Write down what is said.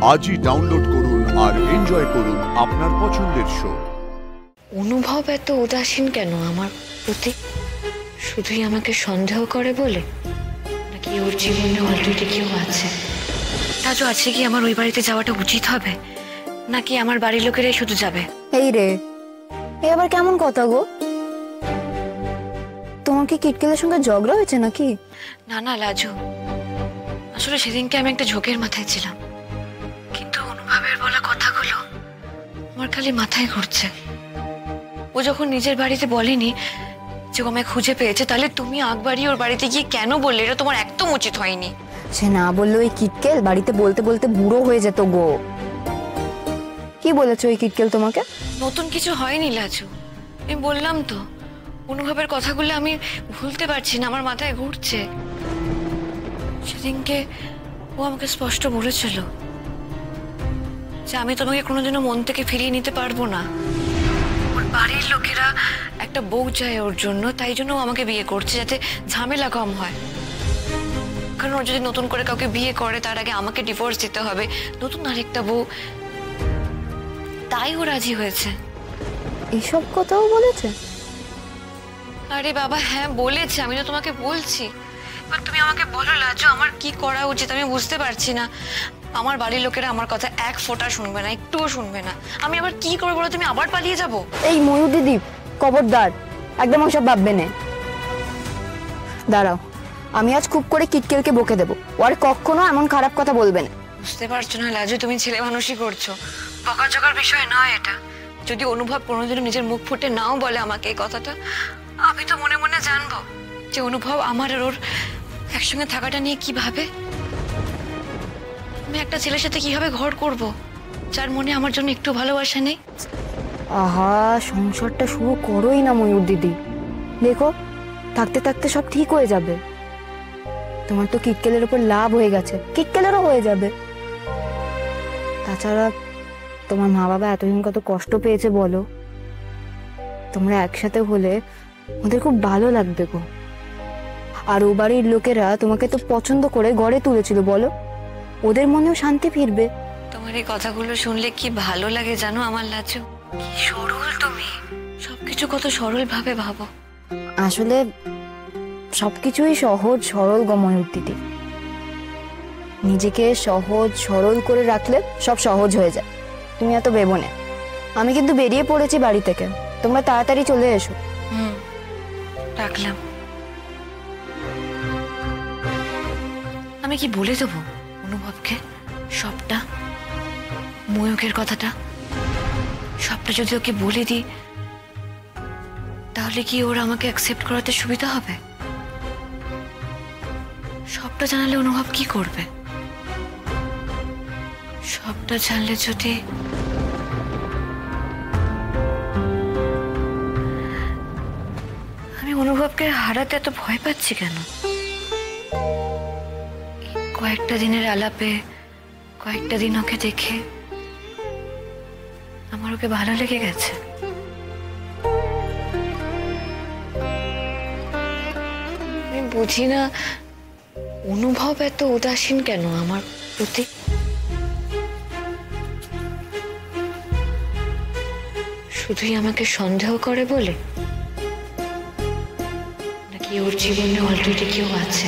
আজই ডাউনলোড করুন আর এনজয় করুন আপনার পছন্দের শো। অনুভব এত উদাসীন কেন আমার প্রতি? শুধুই আমাকে সন্দেহ করে বলে, নাকি ওর জীবনে অলরেডি কেউ আছে? রাজু আছে কি আমার ওই বাড়িতে যাওয়াটা উচিত হবে, নাকি আমার বাড়ির লোকেরাই শুধু যাবে? এই রে, এ আবার কেমন কথা গো? তোমার কি কিটকেলের সঙ্গে ঝগড়া হয়েছে নাকি? না না রাজু, আসলে সেদিনকে আমি একটা ঝোঁকের মাথায় ছিলাম, কিন্তু অনুভবের বলা কথাগুলো আমার খালি মাথায় ঘুরছে। ও যখন নিজের বাড়িতে বলেনি যে ও আমায় খুঁজে পেয়েছে, তাহলে তুমি আগ বাড়িয়ে ওর বাড়িতে গিয়ে কেন বললে? এটা তোমার একদম উচিত হয়নি। সে না বললো ওই কিটকেল বাড়িতে বলতে বলতে বুড়ো হয়ে যেত গো। কি বলেছো ওই কিটকেল তোমাকে? নতুন কিছু হয়নি লাজু, আমি বললাম তো, অনুভবের কথাগুলো আমি ভুলতে পারছি না, আমার মাথায় ঘুরছে। সেদিনকে ও আমাকে স্পষ্ট বলেছিল যে আমি তোমাকে কোনোদিনও মন থেকে ফিরিয়ে নিতে পারবো না। ওর বাড়ির লোকেরা একটা বউ চায় ওর জন্য, তাই জন্য ও আমাকে বিয়ে করছে, যাতে ঝামেলা কম হয়। কারণ ও যদি নতুন করে কাউকে বিয়ে করে তার আগে আমাকে ডিভোর্স দিতে হবে, নতুন আরেকটা বউ, তাই ও রাজি হয়েছে। এইসব কথাও বলেছে? আরে বাবা হ্যাঁ বলেছে, আমি তো তোমাকে বলছি। এবার তুমি আমাকে বলো লাজু, আমার কি করা উচিত? আমি বুঝতে পারছি না। আমার বাড়ির লোকেরা আমার কথা এক ফোঁটা শুনবে না, একটুও শুনবে না। আমি আবার কি করবো বলো? তুমি আবার পালিয়ে যাবো? এই ময়ূর দিদি, খবরদার, একদম ওসব ভাববে না। দাঁড়াও, আমি আজ খুব করে কিটকেলকে বকে দেবো, ও আর কখনো এমন খারাপ কথা বলবে না। বুঝতে পারছো না লাজু, তুমি ছেলে মানুষই করছো, বকাঝকার বিষয় নয় এটা। যদি অনুভব কোনোদিনও নিজের মুখ ফুটে নাও বলে আমাকে এই কথাটা, আমি তো মনে মনে জানবো যে অনুভব আমার আর ওর একসঙ্গে থাকাটা নিয়ে কি ভাবে। আমি একটা ছেলের সাথে কিভাবে ঘর করব যার মনে আমার জন্য একটু ভালোবাসা নেই? আহা, সংসারটা শুরু করোই না ময়ূর দিদি। দেখো, থাকতে থাকতে সব ঠিক হয়ে যাবে। তোমার তো কিটকেলের উপর লাভ হয়ে গেছে, কিটকেলেরও হয়ে যাবে। তাছাড়া তোমার মা বাবা এতদিন কত কষ্ট পেয়েছে বলো। তোমরা একসাথে হলে ওদের খুব ভালো লাগবে গো। আর ও বাড়ির লোকেরা তোমাকে তো পছন্দ করে গড়ে তুলেছিল বলো, ওদের মনেও শান্তি ফিরবে। তোমার এই কথাগুলো শুনলে কি ভালো লাগে জানো আমার লাজু? কি সরল তুমি, সবকিছু কত সরল ভাবে ভাবো। আসলে সবকিছুই সহজ সরল গো ময়ূর দিদি। নিজেকে সহজ সরল করে রাখলে সব সহজ হয়ে যায়। তুমি এত ভেবো না। আমি কিন্তু বেরিয়ে পড়েছি বাড়ি থেকে, তোমরা তাড়াতাড়ি চলে এসো। রাখলাম। আমি কি বলে দেবো অনুভবকে সবটা, ময়ূকের কথাটা সবটা? যদি ওকে বলে দিই তাহলে কি ওরা আমাকে অ্যাকসেপ্ট করাতে সুবিধা হবে? সবটা জানালে অনুভব কি করবে? সবটা জানলে যদি আমি অনুভবকে হারাতে এত ভয় পাচ্ছি কেন? কয়েকটা দিনের আলাপে, কয়েকটা দিন ওকে দেখে আমার ওকে ভালো লেগে গেছে। আমি বুঝি না অনুভব এত উদাসীন কেন আমার প্রতি? শুধুই আমাকে সন্দেহ করে বলে, নাকি ওর জীবনে অলরেডি কেউ আছে?